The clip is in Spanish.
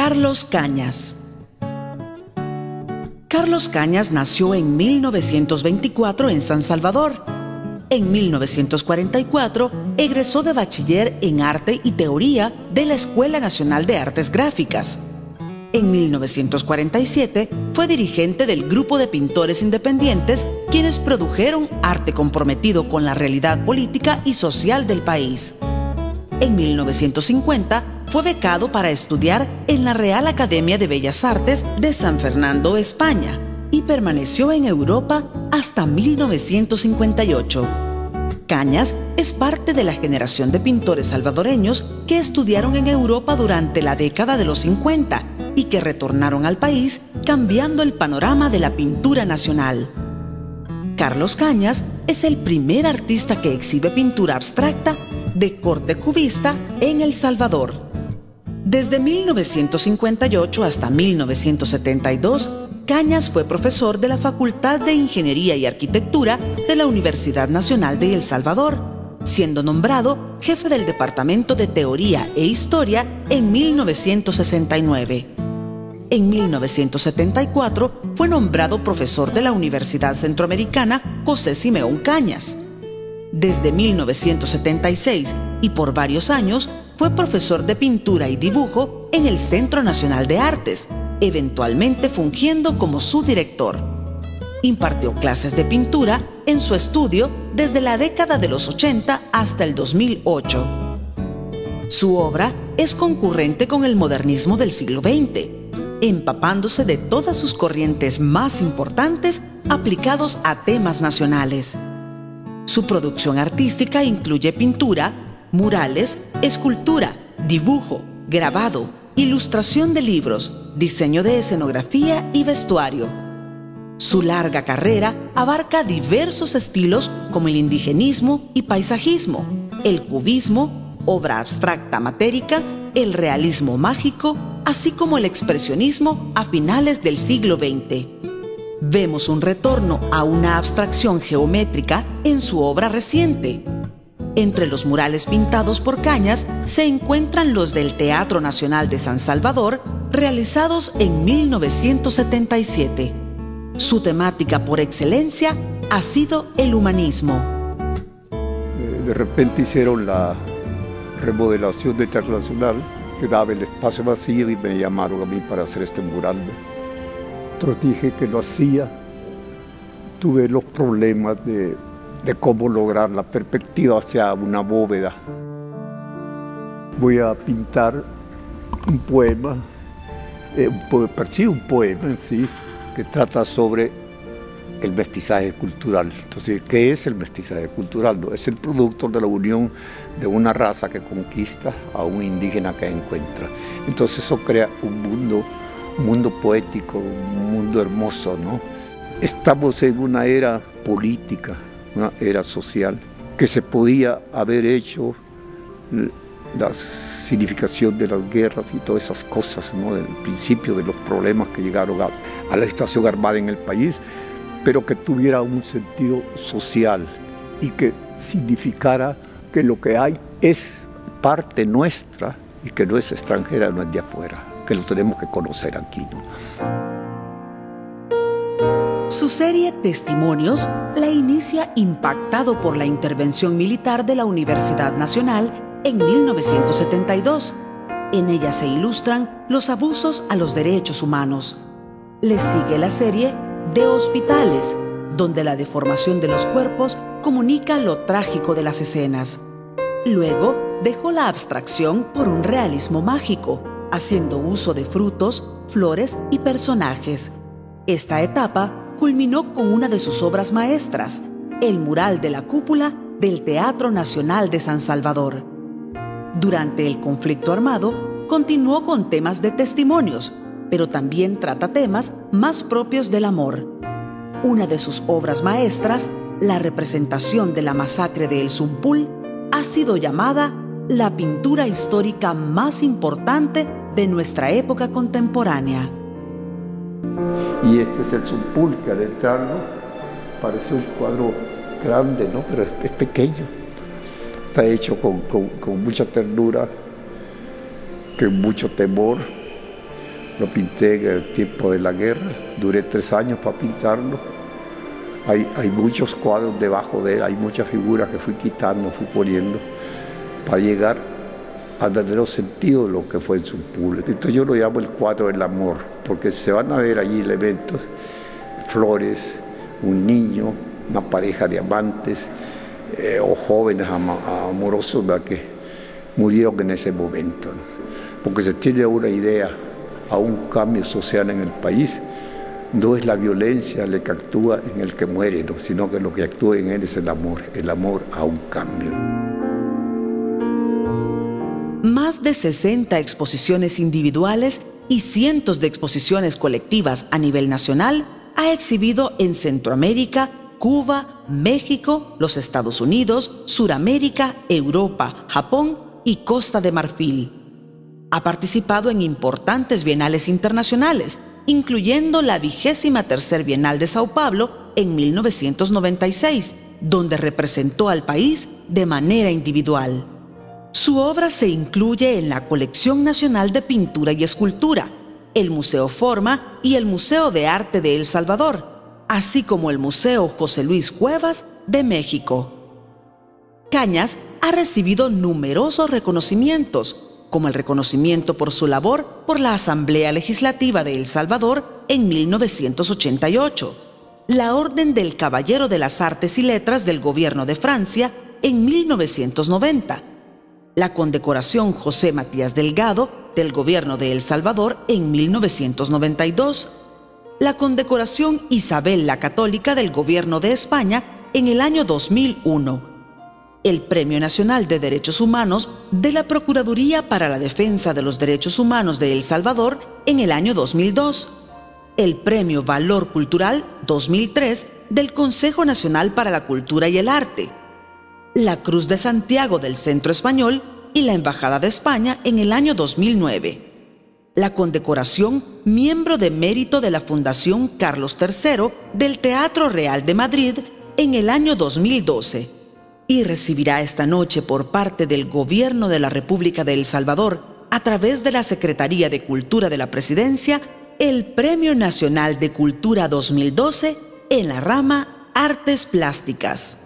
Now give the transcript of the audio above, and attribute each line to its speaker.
Speaker 1: Carlos Cañas. Carlos Cañas nació en 1924 en San Salvador. En 1944 egresó de bachiller en Arte y Teoría de la Escuela Nacional de Artes Gráficas. En 1947 fue dirigente del grupo de pintores independientes quienes produjeron arte comprometido con la realidad política y social del país. En 1950 fue becado para estudiar en la Real Academia de Bellas Artes de San Fernando, España, y permaneció en Europa hasta 1958. Cañas es parte de la generación de pintores salvadoreños que estudiaron en Europa durante la década de los 50 y que retornaron al país cambiando el panorama de la pintura nacional. Carlos Cañas es el primer artista que exhibe pintura abstracta de corte cubista en El Salvador. Desde 1958 hasta 1972, Cañas fue profesor de la Facultad de Ingeniería y Arquitectura de la Universidad Nacional de El Salvador, siendo nombrado jefe del Departamento de Teoría e Historia en 1969. En 1974 fue nombrado profesor de la Universidad Centroamericana José Simeón Cañas. Desde 1976 y por varios años fue profesor de pintura y dibujo en el Centro Nacional de Artes, eventualmente fungiendo como su director. Impartió clases de pintura en su estudio desde la década de los 80 hasta el 2008. Su obra es concurrente con el modernismo del siglo XX, empapándose de todas sus corrientes más importantes aplicados a temas nacionales. Su producción artística incluye pintura, murales, escultura, dibujo, grabado, ilustración de libros, diseño de escenografía y vestuario. Su larga carrera abarca diversos estilos como el indigenismo y paisajismo, el cubismo, obra abstracta matérica, el realismo mágico, así como el expresionismo a finales del siglo XX. Vemos un retorno a una abstracción geométrica en su obra reciente. Entre los murales pintados por Cañas se encuentran los del Teatro Nacional de San Salvador, realizados en 1977. Su temática por excelencia ha sido el humanismo.
Speaker 2: De repente hicieron la remodelación de Teatro Nacional, que daba el espacio vacío, y me llamaron a mí para hacer este mural. Entonces dije que lo hacía. Tuve los problemas de cómo lograr la perspectiva hacia una bóveda. Voy a pintar un poema, un poema en sí, que trata sobre el mestizaje cultural. Entonces, ¿qué es el mestizaje cultural? Es el producto de la unión de una raza que conquista a un indígena que encuentra. Entonces eso crea un mundo poético, un mundo hermoso, ¿no? Estamos en una era política, una era social, que se podía haber hecho la significación de las guerras y todas esas cosas, ¿no? Del principio de los problemas que llegaron a la situación armada en el país, pero que tuviera un sentido social y que significara que lo que hay es parte nuestra y que no es extranjera, no es de afuera, que lo tenemos que conocer aquí, ¿no?
Speaker 1: Su serie Testimonios la inicia impactado por la intervención militar de la Universidad Nacional en 1972. En ella se ilustran los abusos a los derechos humanos. Le sigue la serie De Hospitales, donde la deformación de los cuerpos comunica lo trágico de las escenas. Luego dejó la abstracción por un realismo mágico, haciendo uso de frutos, flores y personajes. Esta etapa culminó con una de sus obras maestras, el mural de la cúpula del Teatro Nacional de San Salvador. Durante el conflicto armado, continuó con temas de testimonios, pero también trata temas más propios del amor. Una de sus obras maestras, la representación de la masacre de El Zumpul, ha sido llamada la pintura histórica más importante de nuestra época contemporánea.
Speaker 2: Y este es El Zumpul, que al entrarlo parece un cuadro grande, ¿no? Pero es pequeño. Está hecho con mucha ternura, con mucho temor, Lo pinté en el tiempo de la guerra, duré 3 años para pintarlo. Hay muchos cuadros debajo de él, hay muchas figuras que fui quitando, fui poniendo, para llegar al verdadero sentido de lo que fue en su público. Entonces yo lo llamo el cuadro del amor, porque se van a ver allí elementos, flores, un niño, una pareja de amantes o jóvenes amorosos, ¿verdad?, que murieron en ese momento, ¿no? Porque se tiene una idea a un cambio social en el país. No es la violencia la que actúa en el que muere, ¿no?, sino que lo que actúa en él es el amor a un cambio.
Speaker 1: Más de 60 exposiciones individuales y cientos de exposiciones colectivas a nivel nacional ha exhibido en Centroamérica, Cuba, México, los Estados Unidos, Suramérica, Europa, Japón y Costa de Marfil. Ha participado en importantes bienales internacionales, incluyendo la 23ª Bienal de Sao Paulo en 1996, donde representó al país de manera individual. Su obra se incluye en la Colección Nacional de Pintura y Escultura, el Museo Forma y el Museo de Arte de El Salvador, así como el Museo José Luis Cuevas de México. Cañas ha recibido numerosos reconocimientos, como el reconocimiento por su labor por la Asamblea Legislativa de El Salvador en 1988, la Orden del Caballero de las Artes y Letras del Gobierno de Francia en 1990, la Condecoración José Matías Delgado del Gobierno de El Salvador en 1992, la Condecoración Isabel la Católica del Gobierno de España en el año 2001, el Premio Nacional de Derechos Humanos de la Procuraduría para la Defensa de los Derechos Humanos de El Salvador en el año 2002, el Premio Valor Cultural 2003 del Consejo Nacional para la Cultura y el Arte, la Cruz de Santiago del Centro Español y la Embajada de España en el año 2009, la condecoración Miembro de Mérito de la Fundación Carlos III del Teatro Real de Madrid en el año 2012, y recibirá esta noche por parte del Gobierno de la República de El Salvador, a través de la Secretaría de Cultura de la Presidencia, el Premio Nacional de Cultura 2012 en la rama Artes Plásticas.